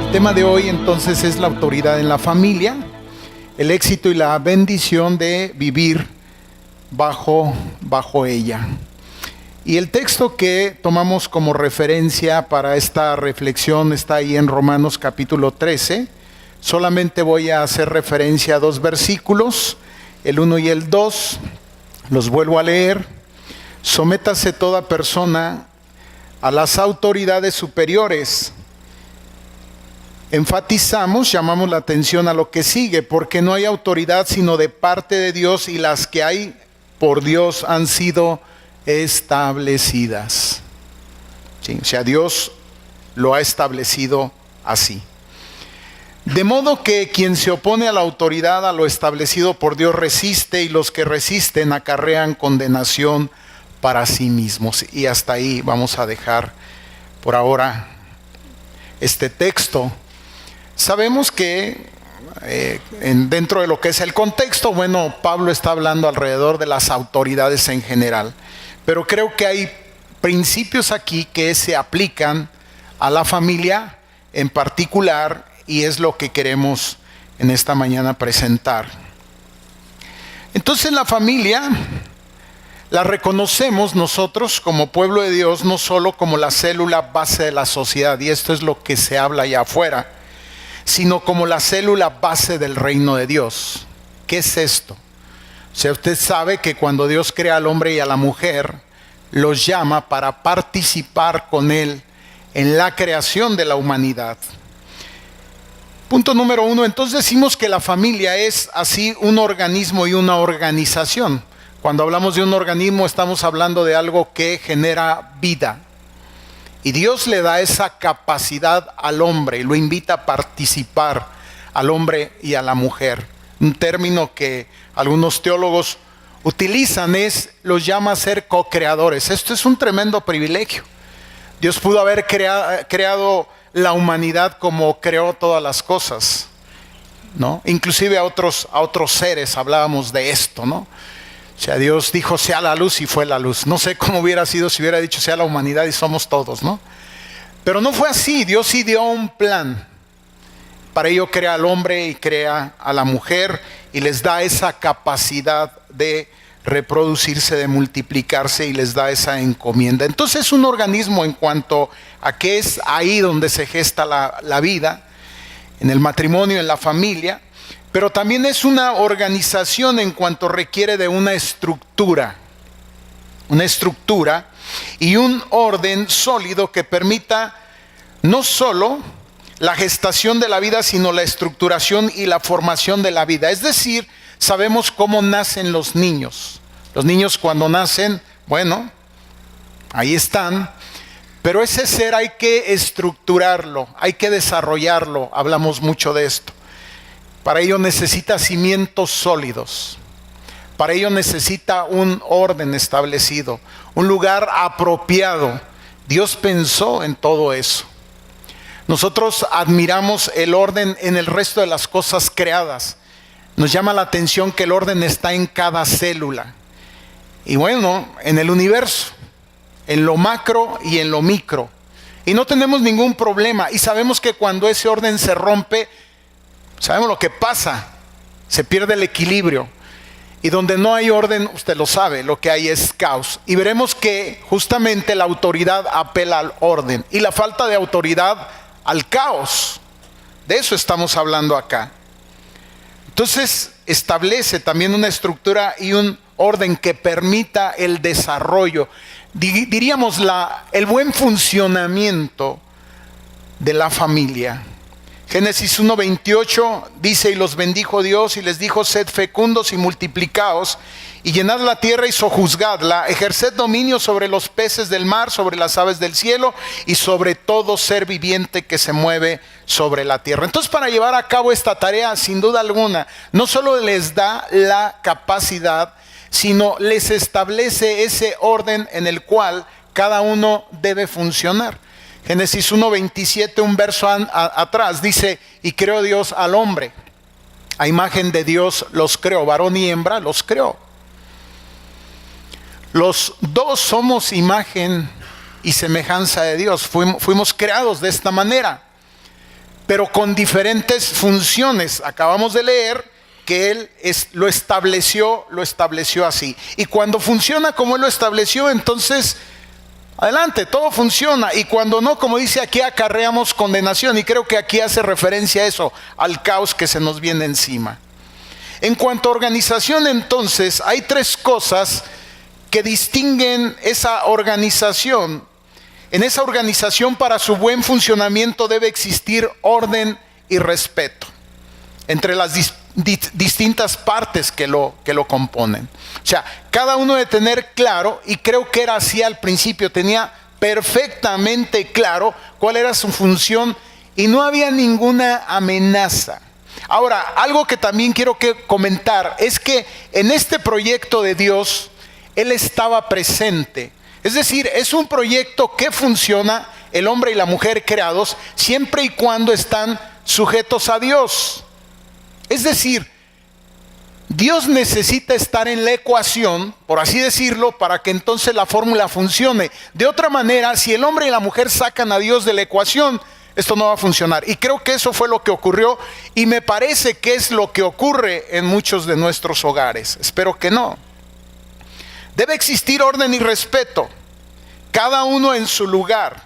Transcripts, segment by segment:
El tema de hoy entonces es la autoridad en la familia, el éxito y la bendición de vivir bajo ella. Y el texto que tomamos como referencia para esta reflexión está ahí en Romanos capítulo 13. Solamente voy a hacer referencia a dos versículos, el 1 y el 2. Los vuelvo a leer. Sométase toda persona a las autoridades superiores. Enfatizamos, llamamos la atención a lo que sigue, porque no hay autoridad sino de parte de Dios, y las que hay por Dios han sido establecidas. Sí, o sea, Dios lo ha establecido así. De modo que quien se opone a la autoridad, a lo establecido por Dios, resiste, y los que resisten acarrean condenación para sí mismos. Y hasta ahí vamos a dejar por ahora este texto. Sabemos que dentro de lo que es el contexto, bueno, Pablo está hablando alrededor de las autoridades en general, pero creo que hay principios aquí que se aplican a la familia en particular, y es lo que queremos en esta mañana presentar. Entonces, la familia la reconocemos nosotros como pueblo de Dios no solo como la célula base de la sociedad, y esto es lo que se habla allá afuera, sino como la célula base del reino de Dios. ¿Qué es esto? O sea, usted sabe que cuando Dios crea al hombre y a la mujer, los llama para participar con Él en la creación de la humanidad. Punto número 1, entonces decimos que la familia es así un organismo y una organización. Cuando hablamos de un organismo estamos hablando de algo que genera vida. Y Dios le da esa capacidad al hombre y lo invita a participar al hombre y a la mujer. Un término que algunos teólogos utilizan los llama a ser co-creadores. Esto es un tremendo privilegio. Dios pudo haber creado la humanidad como creó todas las cosas, ¿no? Inclusive a otros seres hablábamos de esto, ¿no? O sea, Dios dijo sea la luz y fue la luz. No sé cómo hubiera sido si hubiera dicho sea la humanidad y somos todos, ¿no? Pero no fue así. Dios sí dio un plan. Para ello crea al hombre y crea a la mujer y les da esa capacidad de reproducirse, de multiplicarse, y les da esa encomienda. Entonces es un organismo en cuanto a que es ahí donde se gesta la vida, en el matrimonio, en la familia. Pero también es una organización en cuanto requiere de una estructura y un orden sólido que permita no solo la gestación de la vida, sino la estructuración y la formación de la vida. Es decir, sabemos cómo nacen los niños. Los niños cuando nacen, bueno, ahí están, pero ese ser hay que estructurarlo, hay que desarrollarlo. Hablamos mucho de esto. Para ello necesita cimientos sólidos. Para ello necesita un orden establecido, un lugar apropiado. Dios pensó en todo eso. Nosotros admiramos el orden en el resto de las cosas creadas. Nos llama la atención que el orden está en cada célula. Y bueno, en el universo, en lo macro y en lo micro. Y no tenemos ningún problema. Y sabemos que cuando ese orden se rompe, sabemos lo que pasa, se pierde el equilibrio. Y donde no hay orden, usted lo sabe, lo que hay es caos. Y veremos que justamente la autoridad apela al orden y la falta de autoridad al caos. De eso estamos hablando acá. Entonces establece también una estructura y un orden que permita el desarrollo, diríamos el buen funcionamiento de la familia. Génesis 1:28 dice: y los bendijo Dios y les dijo: sed fecundos y multiplicaos y llenad la tierra y sojuzgadla, ejerced dominio sobre los peces del mar, sobre las aves del cielo y sobre todo ser viviente que se mueve sobre la tierra. Entonces, para llevar a cabo esta tarea, sin duda alguna, no solo les da la capacidad, sino les establece ese orden en el cual cada uno debe funcionar. Génesis 1:27, un verso atrás, dice: y creó Dios al hombre, a imagen de Dios los creó, varón y hembra los creó. Los dos somos imagen y semejanza de Dios, fuimos creados de esta manera. pero con diferentes funciones. Acabamos de leer que Él lo estableció así. Y cuando funciona como Él lo estableció, entonces adelante, todo funciona. Y cuando no, como dice aquí, acarreamos condenación. Y creo que aquí hace referencia a eso, al caos que se nos viene encima. En cuanto a organización, entonces, hay tres cosas que distinguen esa organización. En esa organización, para su buen funcionamiento, debe existir orden y respeto entre las distintas partes que lo componen. O sea, cada uno debe tener claro, y creo que era así al principio, tenía perfectamente claro cuál era su función y no había ninguna amenaza. Ahora, algo que también quiero comentar es que en este proyecto de Dios, Él estaba presente. Es decir, es un proyecto que funciona, el hombre y la mujer creados, siempre y cuando están sujetos a Dios. Es decir, Dios necesita estar en la ecuación, por así decirlo, para que entonces la fórmula funcione. De otra manera, si el hombre y la mujer sacan a Dios de la ecuación, esto no va a funcionar. Y creo que eso fue lo que ocurrió, y me parece que es lo que ocurre en muchos de nuestros hogares. Espero que no. Debe existir orden y respeto, cada uno en su lugar.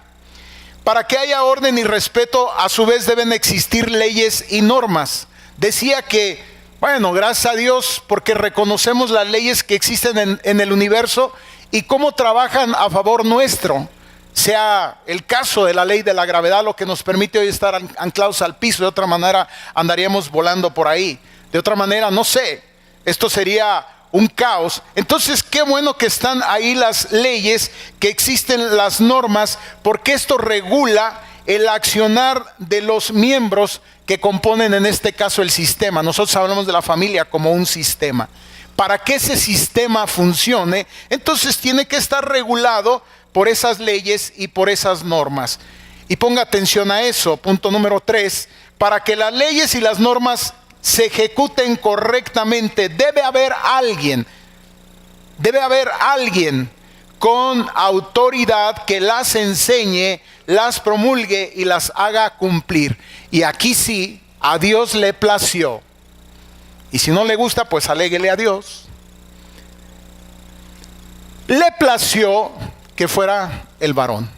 Para que haya orden y respeto, a su vez deben existir leyes y normas. Decía que, bueno, gracias a Dios, porque reconocemos las leyes que existen en el universo y cómo trabajan a favor nuestro. Sea el caso de la ley de la gravedad, lo que nos permite hoy estar anclados al piso. De otra manera andaríamos volando por ahí. De otra manera, no sé, esto sería un caos. Entonces, qué bueno que están ahí las leyes, que existen las normas, porque esto regula el accionar de los miembros que componen, en este caso, el sistema. Nosotros hablamos de la familia como un sistema. Para que ese sistema funcione, entonces tiene que estar regulado por esas leyes y por esas normas. Y ponga atención a eso, punto número 3, para que las leyes y las normas se ejecuten correctamente, debe haber alguien con autoridad que las enseñe, las promulgue y las haga cumplir. Y aquí sí, a Dios le plació. Y si no le gusta, pues aléguele a Dios. Le plació que fuera el varón,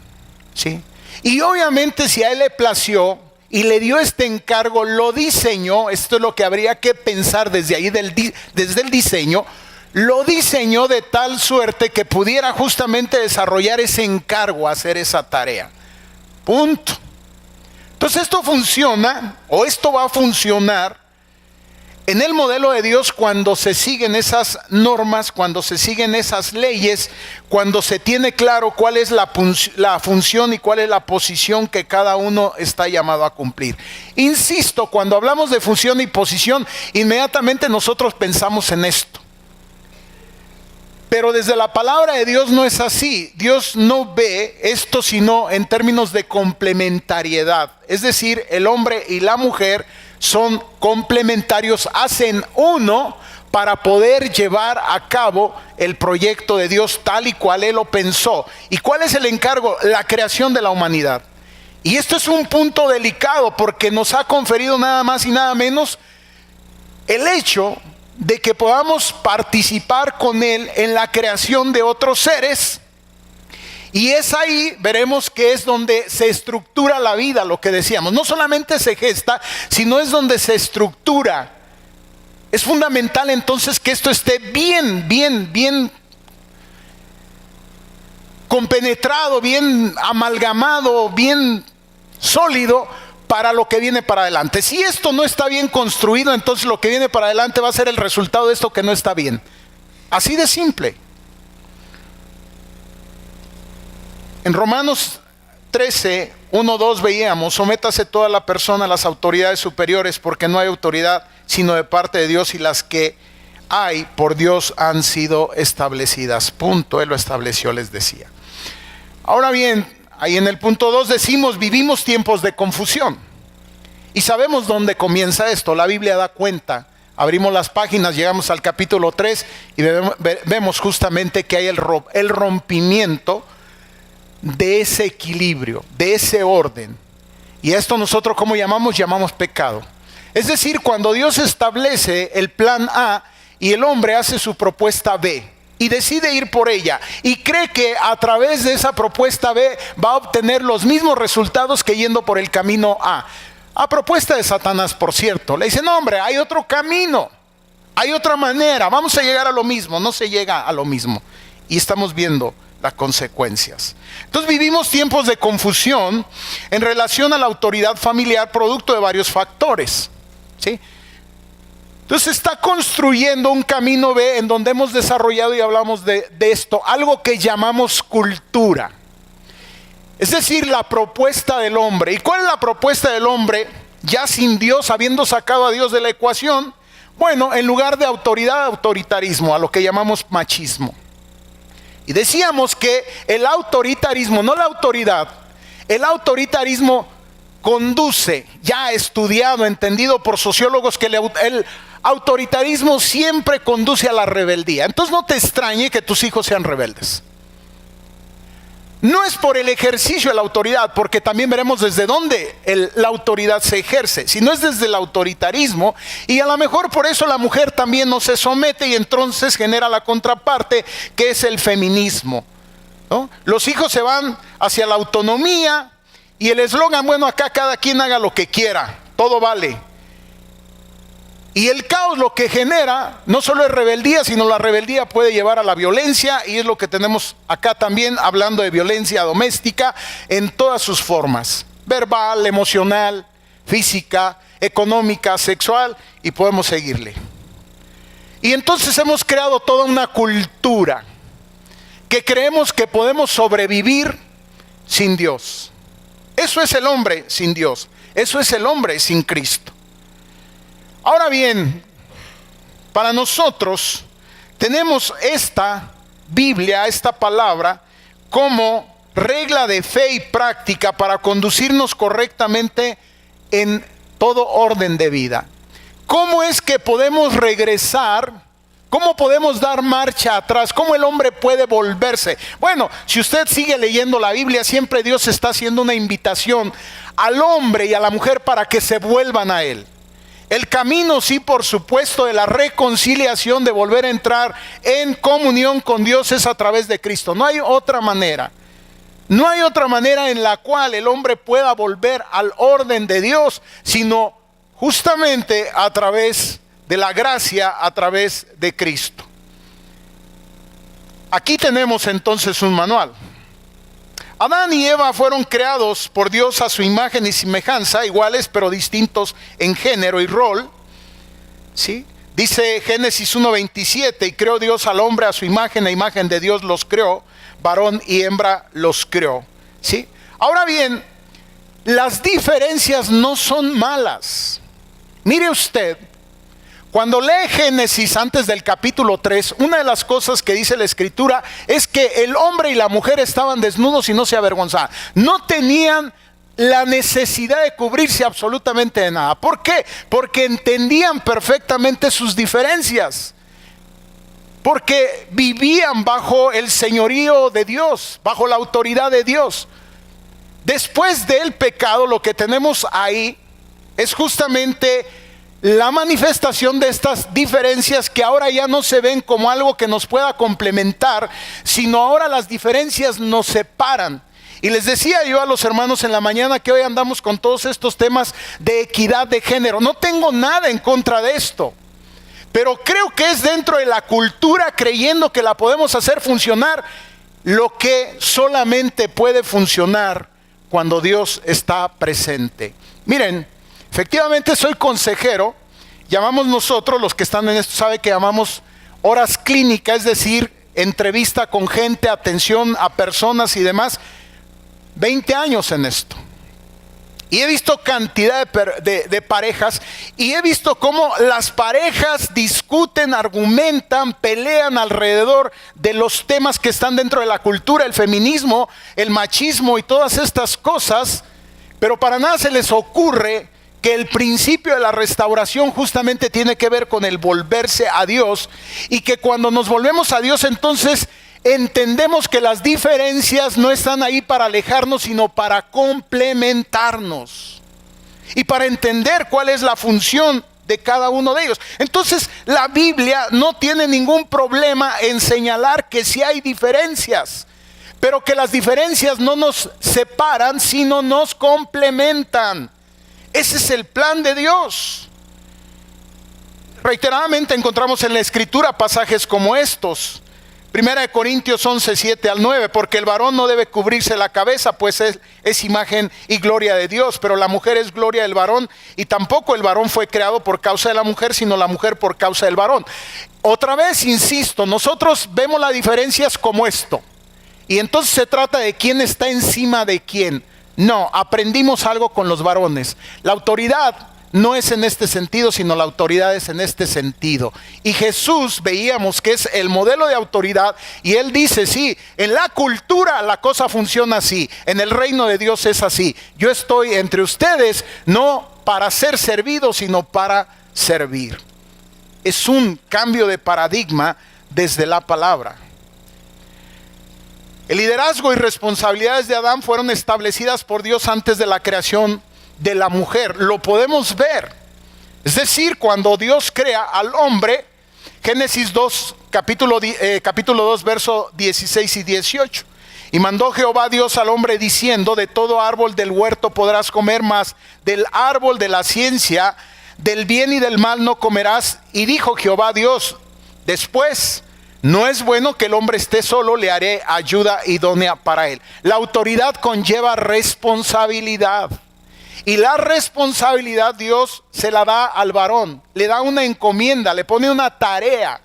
¿sí? Y obviamente, si a él le plació y le dio este encargo, lo diseñó. Esto es lo que habría que pensar desde ahí, desde el diseño. Lo diseñó de tal suerte que pudiera justamente desarrollar ese encargo, hacer esa tarea. Punto. Entonces esto funciona, o esto va a funcionar en el modelo de Dios cuando se siguen esas normas, cuando se siguen esas leyes, cuando se tiene claro cuál es la función y cuál es la posición que cada uno está llamado a cumplir. Insisto, cuando hablamos de función y posición, inmediatamente nosotros pensamos en esto. Pero desde la palabra de Dios no es así. Dios no ve esto sino en términos de complementariedad. Es decir, el hombre y la mujer son complementarios, hacen uno para poder llevar a cabo el proyecto de Dios tal y cual Él lo pensó. ¿Y cuál es el encargo? La creación de la humanidad. Y esto es un punto delicado porque nos ha conferido nada más y nada menos el hecho de que podamos participar con Él en la creación de otros seres. Y es ahí, veremos que es donde se estructura la vida, lo que decíamos. No solamente se gesta, sino es donde se estructura. Es fundamental entonces que esto esté bien compenetrado, bien amalgamado, bien sólido para lo que viene para adelante. Si esto no está bien construido, entonces lo que viene para adelante va a ser el resultado de esto que no está bien. Así de simple. En Romanos 13, 1, 2 veíamos: sométase toda la persona a las autoridades superiores, porque no hay autoridad sino de parte de Dios, y las que hay por Dios han sido establecidas. Punto. Él lo estableció, les decía. Ahora bien, ahí en el punto 2 decimos: vivimos tiempos de confusión. Y sabemos dónde comienza esto. La Biblia da cuenta. Abrimos las páginas, llegamos al capítulo 3 y vemos justamente que hay el rompimiento de ese equilibrio, de ese orden. Y a esto nosotros, ¿cómo llamamos? Llamamos pecado. Es decir, cuando Dios establece el plan A y el hombre hace su propuesta B y decide ir por ella y cree que a través de esa propuesta B va a obtener los mismos resultados que yendo por el camino A. A propuesta de Satanás, por cierto. Le dice, no hombre, hay otro camino, hay otra manera, vamos a llegar a lo mismo. No se llega a lo mismo. Y estamos viendo las consecuencias. Entonces vivimos tiempos de confusión en relación a la autoridad familiar, producto de varios factores, ¿sí? Entonces está construyendo un camino B en donde hemos desarrollado y hablamos de esto, algo que llamamos cultura. Es decir, la propuesta del hombre. ¿Y cuál es la propuesta del hombre? Ya sin Dios, habiendo sacado a Dios de la ecuación, bueno, en lugar de autoridad, autoritarismo, a lo que llamamos machismo. Y decíamos que el autoritarismo, no la autoridad, el autoritarismo conduce, ya estudiado, entendido por sociólogos, que el autoritarismo siempre conduce a la rebeldía. Entonces no te extrañe que tus hijos sean rebeldes. No es por el ejercicio de la autoridad, porque también veremos desde dónde la autoridad se ejerce, sino es desde el autoritarismo, y a lo mejor por eso la mujer también no se somete y entonces genera la contraparte, que es el feminismo, ¿no? Los hijos se van hacia la autonomía y el eslogan, bueno, acá cada quien haga lo que quiera, todo vale. Y el caos lo que genera no solo es rebeldía, sino la rebeldía puede llevar a la violencia, y es lo que tenemos acá también, hablando de violencia doméstica en todas sus formas: verbal, emocional, física, económica, sexual, y podemos seguirle. Y entonces hemos creado toda una cultura que creemos que podemos sobrevivir sin Dios. Eso es el hombre sin Dios, eso es el hombre sin Cristo. Ahora bien, para nosotros tenemos esta Biblia, esta palabra, como regla de fe y práctica para conducirnos correctamente en todo orden de vida. ¿Cómo es que podemos regresar? ¿Cómo podemos dar marcha atrás? ¿Cómo el hombre puede volverse? Bueno, si usted sigue leyendo la Biblia, siempre Dios está haciendo una invitación al hombre y a la mujer para que se vuelvan a Él. El camino, sí, por supuesto, de la reconciliación, de volver a entrar en comunión con Dios, es a través de Cristo. No hay otra manera. No hay otra manera en la cual el hombre pueda volver al orden de Dios, sino justamente a través de la gracia, a través de Cristo. Aquí tenemos entonces un manual. Adán y Eva fueron creados por Dios a su imagen y semejanza, iguales pero distintos en género y rol, ¿sí? Dice Génesis 1:27, y creó Dios al hombre a su imagen, a imagen de Dios los creó, varón y hembra los creó, ¿sí? Ahora bien, las diferencias no son malas. Mire usted, cuando lee Génesis antes del capítulo 3, una de las cosas que dice la Escritura es que el hombre y la mujer estaban desnudos y no se avergonzaban. No tenían la necesidad de cubrirse absolutamente de nada. ¿Por qué? Porque entendían perfectamente sus diferencias. Porque vivían bajo el señorío de Dios, bajo la autoridad de Dios. Después del pecado, lo que tenemos ahí es justamente la manifestación de estas diferencias, que ahora ya no se ven como algo que nos pueda complementar, sino ahora las diferencias nos separan. Y les decía yo a los hermanos en la mañana que hoy andamos con todos estos temas de equidad de género. No tengo nada en contra de esto, pero creo que es dentro de la cultura, creyendo que la podemos hacer funcionar, lo que solamente puede funcionar cuando Dios está presente. Miren, efectivamente soy consejero. Llamamos nosotros, los que están en esto saben que llamamos horas clínicas, es decir, entrevista con gente, atención a personas y demás. 20 años en esto. Y he visto cantidad de parejas, y he visto cómo las parejas discuten, argumentan, pelean alrededor de los temas que están dentro de la cultura, el feminismo, el machismo y todas estas cosas, pero para nada se les ocurre que el principio de la restauración justamente tiene que ver con el volverse a Dios, y que cuando nos volvemos a Dios, entonces entendemos que las diferencias no están ahí para alejarnos, sino para complementarnos y para entender cuál es la función de cada uno de ellos. Entonces, la Biblia no tiene ningún problema en señalar que sí hay diferencias, pero que las diferencias no nos separan, sino nos complementan. Ese es el plan de Dios. Reiteradamente encontramos en la Escritura pasajes como estos. 1 Corintios 11, 7 al 9, porque el varón no debe cubrirse la cabeza, pues es imagen y gloria de Dios, pero la mujer es gloria del varón, y tampoco el varón fue creado por causa de la mujer, sino la mujer por causa del varón. Otra vez, insisto, nosotros vemos las diferencias como esto, y entonces se trata de quién está encima de quién. No, aprendimos algo con los varones. La autoridad no es en este sentido, sino la autoridad es en este sentido. Y Jesús veíamos que es el modelo de autoridad, y Él dice, sí, en la cultura la cosa funciona así, en el reino de Dios es así. Yo estoy entre ustedes no para ser servido, sino para servir. Es un cambio de paradigma desde la palabra. El liderazgo y responsabilidades de Adán fueron establecidas por Dios antes de la creación de la mujer. Lo podemos ver. Es decir, cuando Dios crea al hombre, Génesis 2, capítulo 2, verso 16 y 18. Y mandó Jehová Dios al hombre diciendo, de todo árbol del huerto podrás comer, mas del árbol de la ciencia, del bien y del mal no comerás. Y dijo Jehová Dios después, no es bueno que el hombre esté solo, le haré ayuda idónea para él. La autoridad conlleva responsabilidad. Y la responsabilidad Dios se la da al varón, le da una encomienda, le pone una tarea.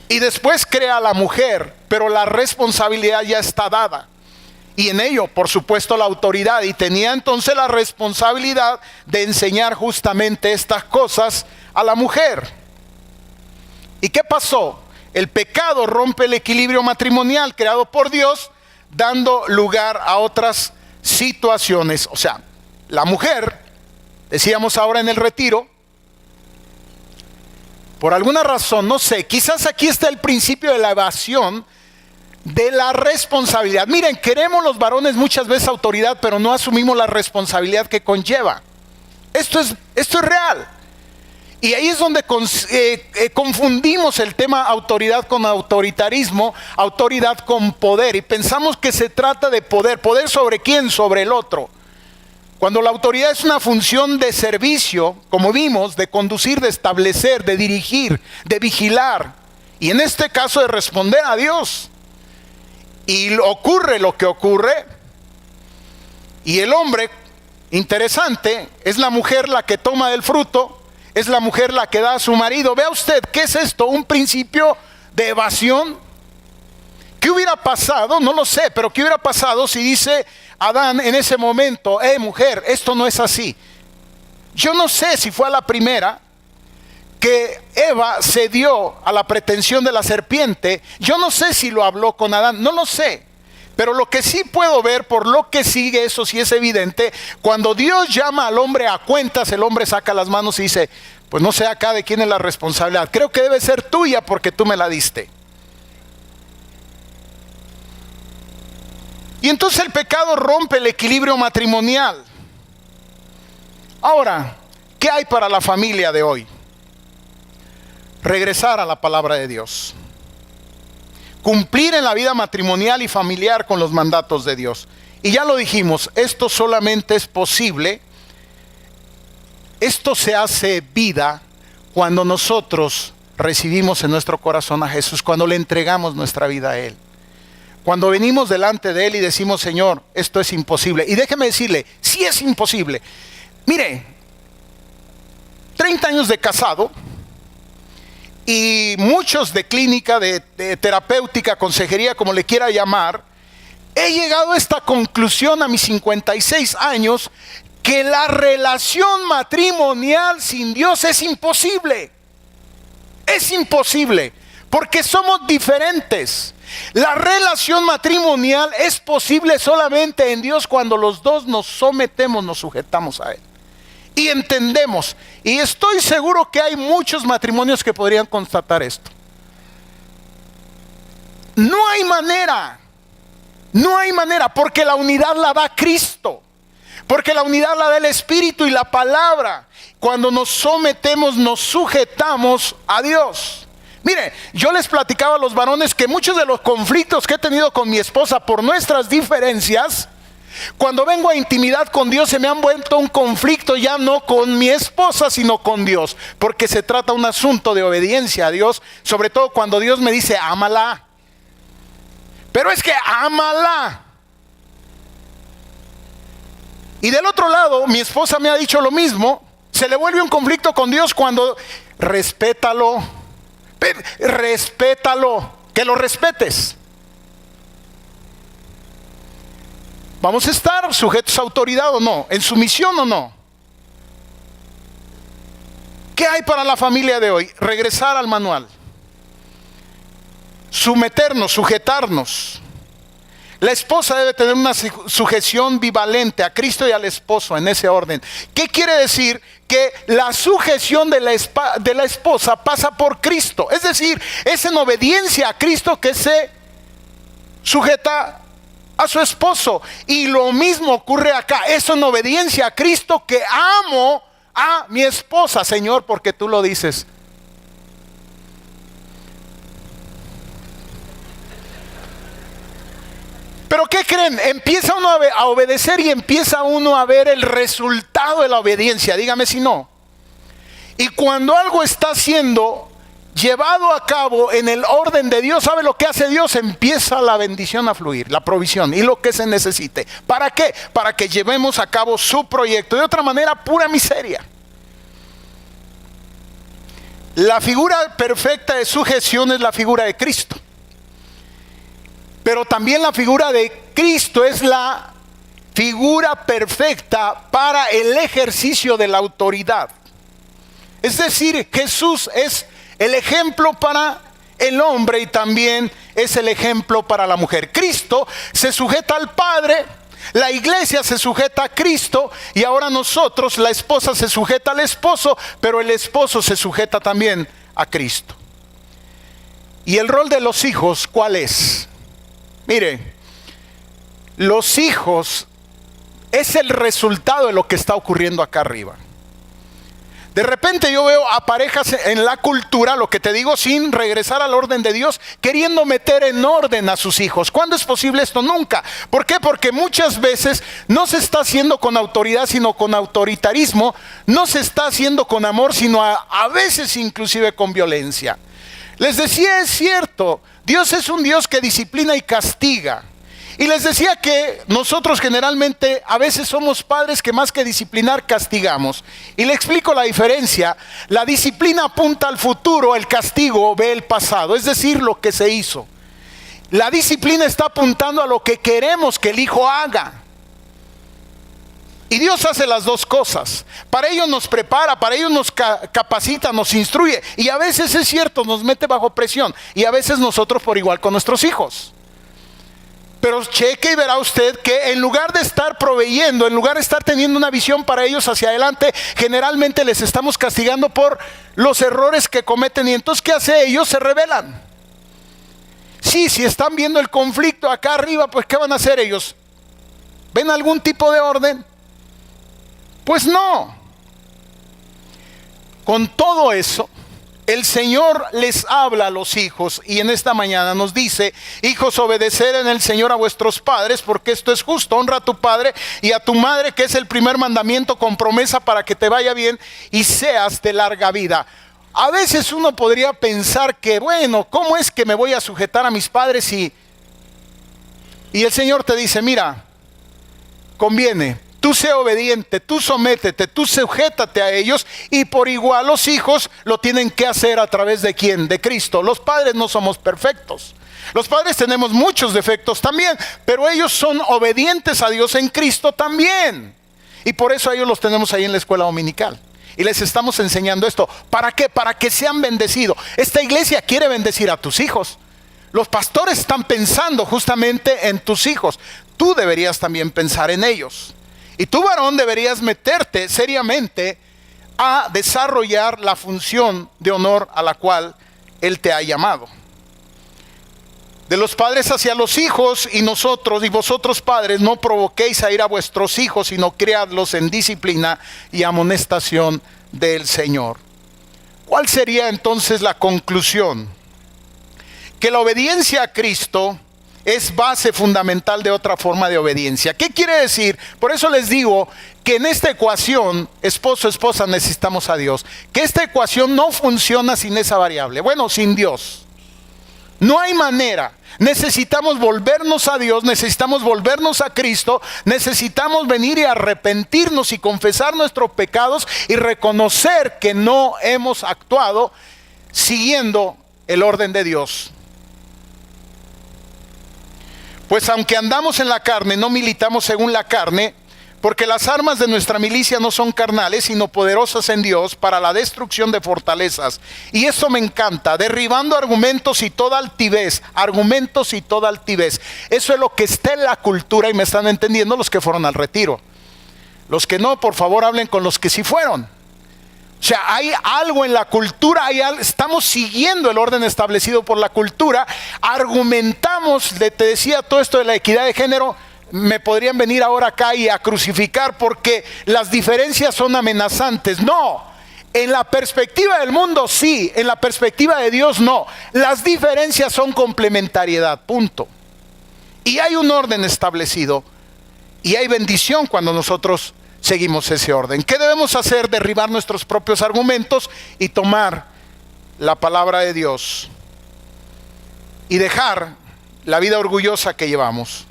Y después crea a la mujer, pero la responsabilidad ya está dada. Y en ello, por supuesto, la autoridad. Y tenía entonces la responsabilidad de enseñar justamente estas cosas a la mujer. ¿Y qué pasó? El pecado rompe el equilibrio matrimonial creado por Dios, dando lugar a otras situaciones. O sea, la mujer, decíamos ahora en el retiro, por alguna razón, no sé, quizás aquí está el principio de la evasión de la responsabilidad. Miren, queremos los varones muchas veces autoridad, pero no asumimos la responsabilidad que conlleva. Esto es real. Y ahí es donde confundimos el tema autoridad con autoritarismo, autoridad con poder, y pensamos que se trata de poder. ¿Poder sobre quién? Sobre el otro. Cuando la autoridad es una función de servicio, como vimos, de conducir, de establecer, de dirigir, de vigilar, y en este caso de responder a Dios. Y ocurre lo que ocurre, y el hombre, interesante, es la mujer la que toma del fruto, es la mujer la que da a su marido. Vea usted, ¿qué es esto? ¿Un principio de evasión? ¿Qué hubiera pasado? No lo sé, pero ¿qué hubiera pasado si dice Adán en ese momento, mujer, esto no es así? Yo no sé si fue a la primera que Eva cedió a la pretensión de la serpiente. Yo no sé si lo habló con Adán, no lo sé. Pero lo que sí puedo ver, por lo que sigue, eso sí es evidente, cuando Dios llama al hombre a cuentas, el hombre saca las manos y dice, pues no sé acá de quién es la responsabilidad, creo que debe ser tuya porque tú me la diste. Y entonces el pecado rompe el equilibrio matrimonial. Ahora, ¿qué hay para la familia de hoy? Regresar a la palabra de Dios. Cumplir en la vida matrimonial y familiar con los mandatos de Dios. Y ya lo dijimos, esto solamente es posible, esto se hace vida cuando nosotros recibimos en nuestro corazón a Jesús, cuando le entregamos nuestra vida a Él. Cuando venimos delante de Él y decimos, Señor, esto es imposible. Y déjeme decirle, sí es imposible. Mire, 30 años de casado y muchos de clínica, de terapéutica, consejería, como le quiera llamar, he llegado a esta conclusión a mis 56 años, que la relación matrimonial sin Dios es imposible. Es imposible, porque somos diferentes. La relación matrimonial es posible solamente en Dios cuando los dos nos sometemos, nos sujetamos a Él y entendemos. Y estoy seguro que hay muchos matrimonios que podrían constatar esto. No hay manera. No hay manera, porque la unidad la da Cristo. Porque la unidad la da el Espíritu y la palabra. Cuando nos sometemos, nos sujetamos a Dios. Mire, yo les platicaba a los varones que muchos de los conflictos que he tenido con mi esposa por nuestras diferencias, cuando vengo a intimidad con Dios, se me han vuelto un conflicto ya no con mi esposa, sino con Dios. Porque se trata de un asunto de obediencia a Dios, sobre todo cuando Dios me dice, ámala. Pero es que ámala. Y del otro lado, mi esposa me ha dicho lo mismo. Se le vuelve un conflicto con Dios cuando respétalo, que lo respetes. ¿Vamos a estar sujetos a autoridad o no? ¿En sumisión o no? ¿Qué hay para la familia de hoy? Regresar al manual. Someternos, sujetarnos. La esposa debe tener una sujeción bivalente a Cristo y al esposo en ese orden. ¿Qué quiere decir? Que la sujeción de la esposa pasa por Cristo. Es decir, es en obediencia a Cristo que se sujeta a su esposo. Y lo mismo ocurre acá. Es en obediencia a Cristo que amo a mi esposa, Señor, porque tú lo dices. Pero ¿qué creen? Empieza uno a obedecer y empieza uno a ver el resultado de la obediencia. Dígame si no. Y cuando algo está siendo llevado a cabo en el orden de Dios, ¿sabe lo que hace Dios? Empieza la bendición a fluir, la provisión y lo que se necesite. ¿Para qué? Para que llevemos a cabo su proyecto. De otra manera, pura miseria. La figura perfecta de sujeción es la figura de Cristo. Pero también la figura de Cristo es la figura perfecta para el ejercicio de la autoridad. Es decir, Jesús es el ejemplo para el hombre y también es el ejemplo para la mujer. Cristo se sujeta al Padre, la iglesia se sujeta a Cristo y ahora nosotros, la esposa se sujeta al esposo, pero el esposo se sujeta también a Cristo. ¿Y el rol de los hijos cuál es? Mire, los hijos es el resultado de lo que está ocurriendo acá arriba. De repente yo veo a parejas en la cultura, lo que te digo, sin regresar al orden de Dios, queriendo meter en orden a sus hijos. ¿Cuándo es posible esto? Nunca. ¿Por qué? Porque muchas veces no se está haciendo con autoridad, sino con autoritarismo. No se está haciendo con amor, sino a veces inclusive con violencia. Les decía, es cierto, Dios es un Dios que disciplina y castiga. Y les decía que nosotros generalmente a veces somos padres que más que disciplinar castigamos. Y le explico la diferencia. La disciplina apunta al futuro, el castigo ve el pasado, es decir, lo que se hizo. La disciplina está apuntando a lo que queremos que el hijo haga. Y Dios hace las dos cosas. Para ello nos prepara, para ello nos capacita, nos instruye. Y a veces es cierto, nos mete bajo presión. Y a veces nosotros por igual con nuestros hijos. Pero cheque y verá usted que en lugar de estar proveyendo, en lugar de estar teniendo una visión para ellos hacia adelante, generalmente les estamos castigando por los errores que cometen. Y entonces, ¿qué hace? Ellos se rebelan. Sí, si están viendo el conflicto acá arriba, pues ¿qué van a hacer ellos? ¿Ven algún tipo de orden? Pues no. Con todo eso, el Señor les habla a los hijos y en esta mañana nos dice: hijos, obedeced en el Señor a vuestros padres, porque esto es justo. Honra a tu padre y a tu madre, que es el primer mandamiento con promesa para que te vaya bien y seas de larga vida. A veces uno podría pensar que, bueno, ¿cómo es que me voy a sujetar a mis padres? Y el Señor te dice: mira, conviene. Tú sé obediente, tú sométete, tú sujétate a ellos, y por igual los hijos lo tienen que hacer a través de ¿quién? De Cristo. Los padres no somos perfectos. Los padres tenemos muchos defectos también, pero ellos son obedientes a Dios en Cristo también. Y por eso a ellos los tenemos ahí en la escuela dominical. Y les estamos enseñando esto. ¿Para qué? Para que sean bendecidos. Esta iglesia quiere bendecir a tus hijos. Los pastores están pensando justamente en tus hijos. Tú deberías también pensar en ellos. Y tú, varón, deberías meterte seriamente a desarrollar la función de honor a la cual Él te ha llamado. De los padres hacia los hijos, y vosotros padres, no provoquéis a ir a vuestros hijos, sino criadlos en disciplina y amonestación del Señor. ¿Cuál sería entonces la conclusión? Que la obediencia a Cristo es base fundamental de otra forma de obediencia. ¿Qué quiere decir? Por eso les digo que en esta ecuación, esposo, esposa, necesitamos a Dios. Que esta ecuación no funciona sin esa variable. Bueno, sin Dios. No hay manera. Necesitamos volvernos a Dios, necesitamos volvernos a Cristo, necesitamos venir y arrepentirnos y confesar nuestros pecados y reconocer que no hemos actuado siguiendo el orden de Dios. Pues aunque andamos en la carne, no militamos según la carne, porque las armas de nuestra milicia no son carnales, sino poderosas en Dios para la destrucción de fortalezas. Y eso me encanta, derribando argumentos y toda altivez. Eso es lo que está en la cultura, y me están entendiendo los que fueron al retiro. Los que no, por favor, hablen con los que sí fueron. O sea, hay algo en la cultura, estamos siguiendo el orden establecido por la cultura. Argumentamos, te decía todo esto de la equidad de género. Me podrían venir ahora acá y a crucificar porque las diferencias son amenazantes. No, en la perspectiva del mundo sí, en la perspectiva de Dios no. Las diferencias son complementariedad, punto. Y hay un orden establecido y hay bendición cuando nosotros seguimos ese orden. ¿Qué debemos hacer? Derribar nuestros propios argumentos y tomar la palabra de Dios y dejar la vida orgullosa que llevamos.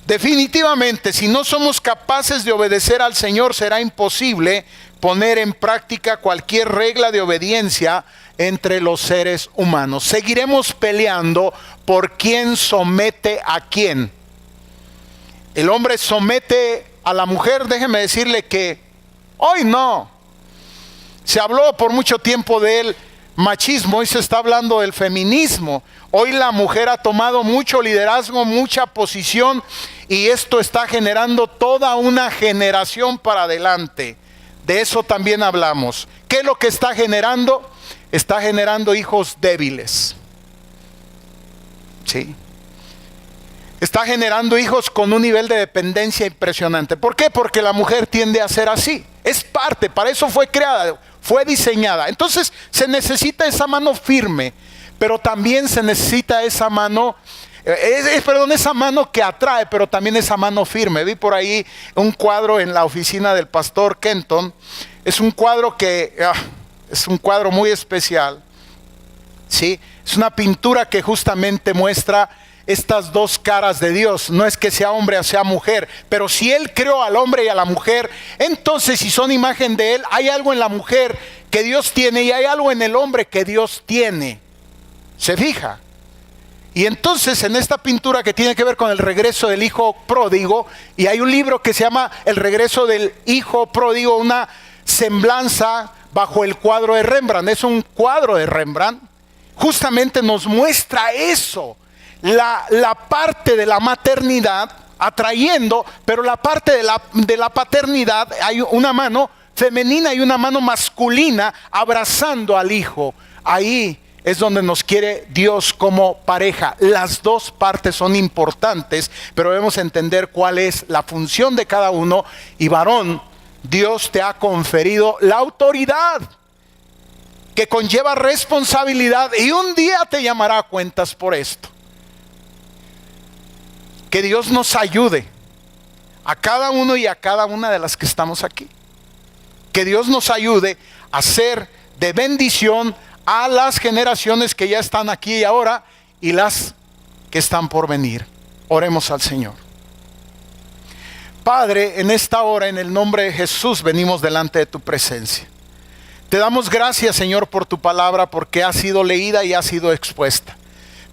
Definitivamente, si no somos capaces de obedecer al Señor, será imposible poner en práctica cualquier regla de obediencia entre los seres humanos. Seguiremos peleando por quién somete a quién. El hombre somete a la mujer, déjeme decirle que hoy no. Se habló por mucho tiempo del machismo, hoy se está hablando del feminismo. Hoy la mujer ha tomado mucho liderazgo, mucha posición, y esto está generando toda una generación para adelante. De eso también hablamos. ¿Qué es lo que está generando? Está generando hijos débiles. Sí. Está generando hijos con un nivel de dependencia impresionante. ¿Por qué? Porque la mujer tiende a ser así. Es parte, para eso fue creada, fue diseñada. Entonces se necesita esa mano firme, pero también se necesita esa mano, esa mano que atrae, pero también esa mano firme. Vi por ahí un cuadro en la oficina del pastor Kenton. Es un cuadro es un cuadro muy especial. ¿Sí? Es una pintura que justamente muestra estas dos caras de Dios. No es que sea hombre o sea mujer, pero si Él creó al hombre y a la mujer, entonces si son imagen de Él, hay algo en la mujer que Dios tiene y hay algo en el hombre que Dios tiene. ¿Se fija? Y entonces en esta pintura que tiene que ver con el regreso del hijo pródigo, y hay un libro que se llama El regreso del hijo pródigo, una semblanza bajo el cuadro de Rembrandt. Es un cuadro de Rembrandt. Justamente nos muestra eso. La parte de la maternidad atrayendo, pero la parte de la paternidad, hay una mano femenina y una mano masculina abrazando al hijo. Ahí es donde nos quiere Dios como pareja. Las dos partes son importantes, pero debemos entender cuál es la función de cada uno. Y varón, Dios te ha conferido la autoridad que conlleva responsabilidad, y un día te llamará a cuentas por esto. Que Dios nos ayude a cada uno y a cada una de las que estamos aquí. Que Dios nos ayude a ser de bendición a las generaciones que ya están aquí y ahora y las que están por venir. Oremos al Señor. Padre, en esta hora, en el nombre de Jesús, venimos delante de tu presencia. Te damos gracias, Señor, por tu palabra, porque ha sido leída y ha sido expuesta.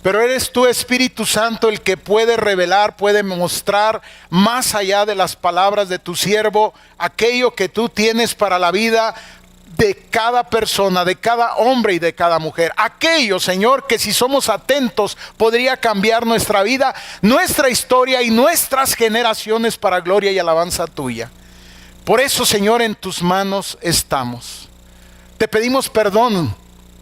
Pero eres tú, Espíritu Santo, el que puede revelar, puede mostrar más allá de las palabras de tu siervo, aquello que tú tienes para la vida de cada persona, de cada hombre y de cada mujer. Aquello, Señor, que si somos atentos podría cambiar nuestra vida, nuestra historia y nuestras generaciones para gloria y alabanza tuya. Por eso, Señor, en tus manos estamos. Te pedimos perdón,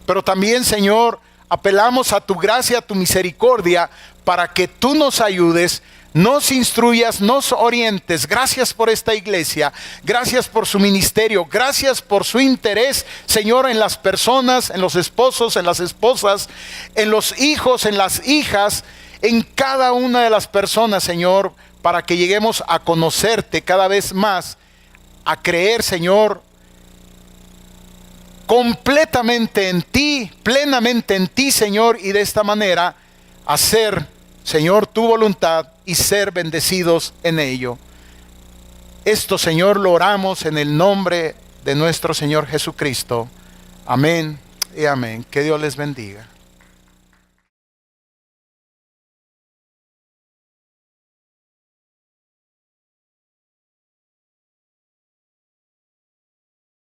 pero también, Señor, apelamos a tu gracia, a tu misericordia, para que tú nos ayudes, nos instruyas, nos orientes. Gracias por esta iglesia, gracias por su ministerio, gracias por su interés, Señor, en las personas, en los esposos, en las esposas, en los hijos, en las hijas, en cada una de las personas, Señor, para que lleguemos a conocerte cada vez más, a creer, Señor, completamente en ti, plenamente en ti, Señor, y de esta manera hacer, Señor, tu voluntad y ser bendecidos en ello. Esto, Señor, lo oramos en el nombre de nuestro Señor Jesucristo. Amén y amén. Que Dios les bendiga.